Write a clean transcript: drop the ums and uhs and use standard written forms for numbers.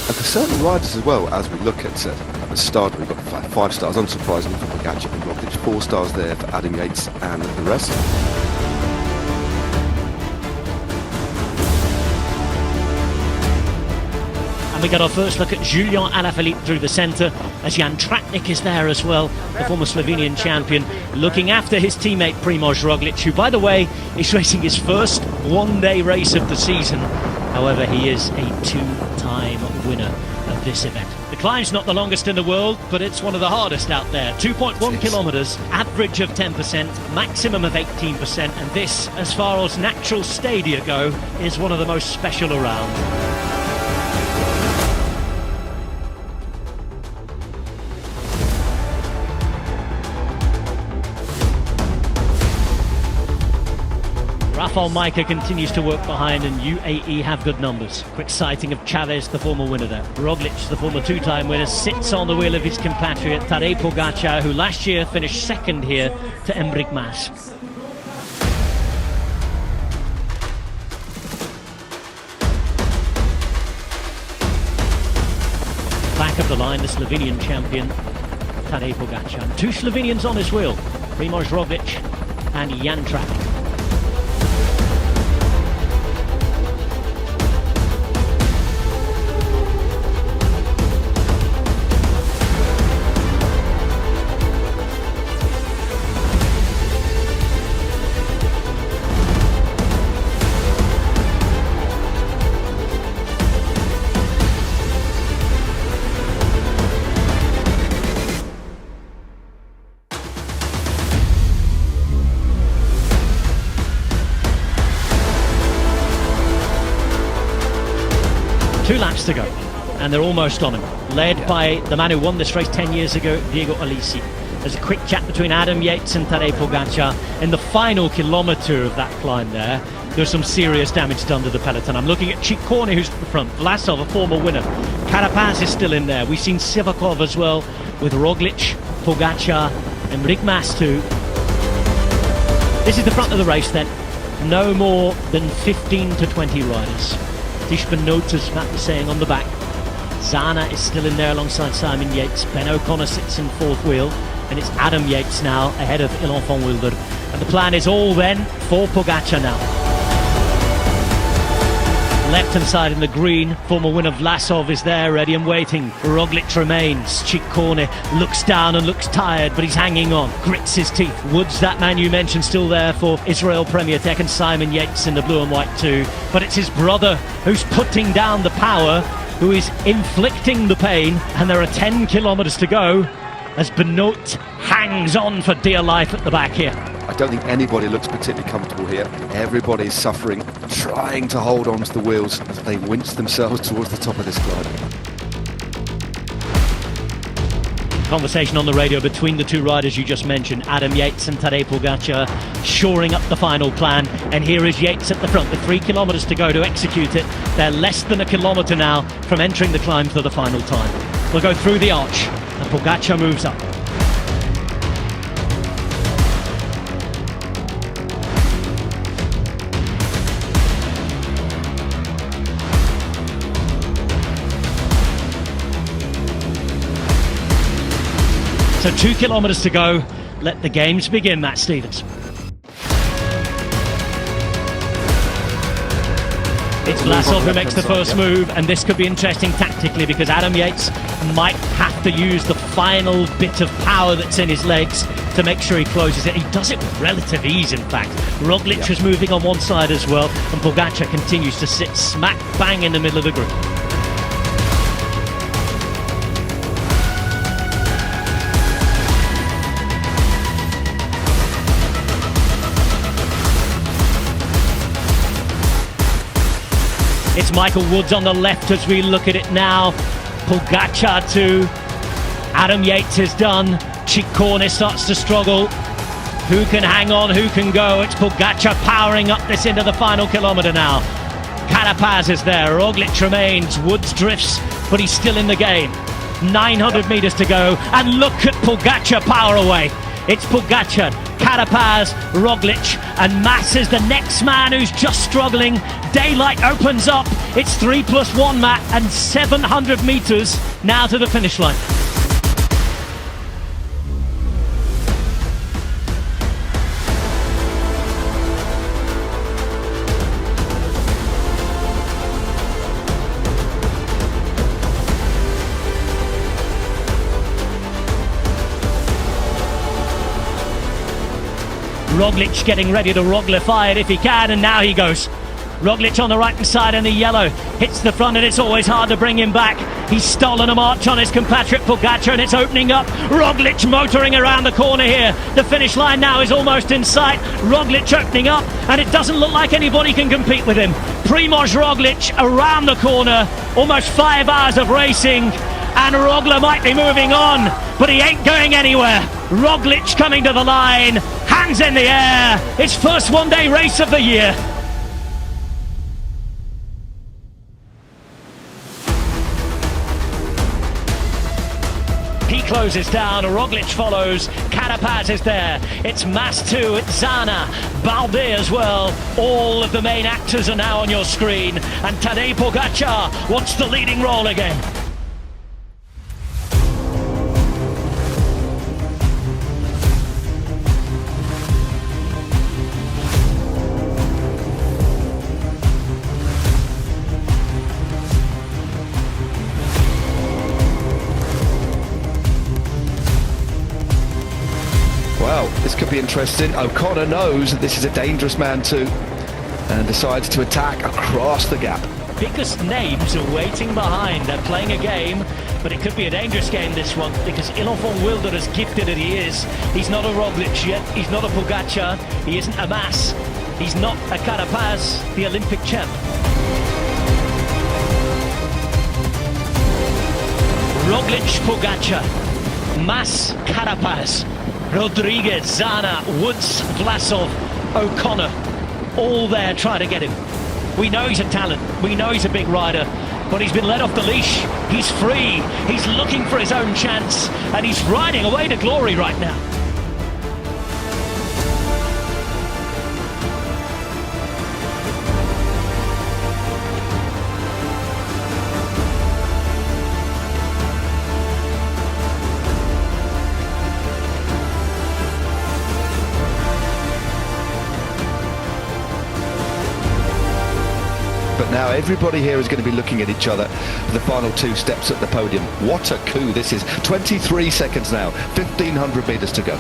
And for certain riders as well, as we look at the start, we've got 5 stars, unsurprisingly, for Pogačar and Roglič, 4 stars there for Adam Yates and the rest. And we got our first look at Julian Alaphilippe through the centre, as Jan Tratnik is there as well, the former Slovenian champion, looking after his teammate Primož Roglič, who, by the way, is racing his first one-day race of the season. However, he is a 2-time winner of this event. The climb's not the longest in the world, but it's one of the hardest out there. 2.1 kilometres, average of 10%, maximum of 18%, and this, as far as natural stadia go, is one of the most special around. Rafał Majka continues to work behind, and UAE have good numbers. Quick sighting of Chavez, the former winner there. Roglič, the former 2-time winner, sits on the wheel of his compatriot Tadej Pogačar, who last year finished second here to Enric Mas. Back of the line, the Slovenian champion Tadej Pogačar. 2 Slovenians on his wheel, Primož Roglič and Jan Tratnik. Two laps to go, and they're almost on him, led by the man who won this race 10 years ago, Diego Alisi. There's a quick chat between Adam Yates and Tadej Pogačar. In the final kilometre of that climb there's some serious damage done to the peloton. I'm looking at Ciccone, who's at the front, Vlasov, a former winner. Carapaz is still in there. We've seen Sivakov as well, with Roglič, Pogačar, and Enric Mas too. This is the front of the race then. No more than 15 to 20 riders. Tishman Notes, as Matt was saying, on the back. Zana is still in there alongside Simon Yates. Ben O'Connor sits in 4th wheel, and it's Adam Yates now ahead of Ilan van Wilder. And the plan is all then for Pogačar now. Left-hand side in the green, former winner Vlasov is there, ready and waiting. Roglič remains. Ciccone looks down and looks tired, but he's hanging on, grits his teeth. Woods, that man you mentioned, still there for Israel Premier Tech, and Simon Yates in the blue and white too. But it's his brother who's putting down the power, who is inflicting the pain, and there are 10 kilometres to go as Benoit hangs on for dear life at the back here. I don't think anybody looks particularly comfortable here. Everybody's suffering, trying to hold on to the wheels as they winch themselves towards the top of this climb. Conversation on the radio between the 2 riders you just mentioned, Adam Yates and Tadej Pogačar, shoring up the final plan. And here is Yates at the front with 3 kilometres to go to execute it. They're less than a kilometre now from entering the climb for the final time. We'll go through the arch, and Pogačar moves up. So 2 kilometres to go. Let the games begin, Matt Stevens. It's Vlasov who makes the first move, and this could be interesting tactically because Adam Yates might have to use the final bit of power that's in his legs to make sure he closes it. He does it with relative ease, in fact. Roglič is moving on one side as well, and Pogačar continues to sit smack bang in the middle of the group. It's Michael Woods on the left as we look at it now. Pogačar too. Adam Yates is done. Ciccone starts to struggle. Who can hang on? Who can go? It's Pogačar powering up this into the final kilometre now. Carapaz is there. Roglič remains. Woods drifts, but he's still in the game. 900 metres to go. And look at Pogačar power away. It's Pogačar Carapaz, Roglič, and Mas is the next man who's just struggling. Daylight opens up. It's 3+1, Matt, and 700 metres now to the finish line. Roglič getting ready to Roglify it if he can, and now he goes. Roglič on the right hand side in the yellow, hits the front, and it's always hard to bring him back. He's stolen a march on his compatriot Pogačar, and it's opening up. Roglič motoring around the corner here. The finish line now is almost in sight. Roglič opening up, and it doesn't look like anybody can compete with him. Primož Roglič around the corner, almost 5 hours of racing, and Roglič might be moving on, but he ain't going anywhere. Roglič coming to the line, hands in the air, his first one-day race of the year. He closes down, Roglič follows, Carapaz is there, it's Mas too, it's Zana, Balde as well. All of the main actors are now on your screen, and Tadej Pogačar wants the leading role again. Well, this could be interesting. O'Connor knows that this is a dangerous man too, and decides to attack across the gap. Biggest names are waiting behind. They're playing a game, but it could be a dangerous game, this one, because Ilofon Wilder, as gifted as he is, he's not a Roglič yet, he's not a Pogačar, he isn't a Mas, he's not a Carapaz, the Olympic champ. Roglič, Pogačar, Mas, Carapaz, Rodriguez, Zana, Woods, Vlasov, O'Connor, all there trying to get him. We know he's a talent, we know he's a big rider, but he's been let off the leash. He's free, he's looking for his own chance, and he's riding away to glory right now. But now everybody here is going to be looking at each other for the final 2 steps at the podium. What a coup this is. 23 seconds now, 1,500 metres to go.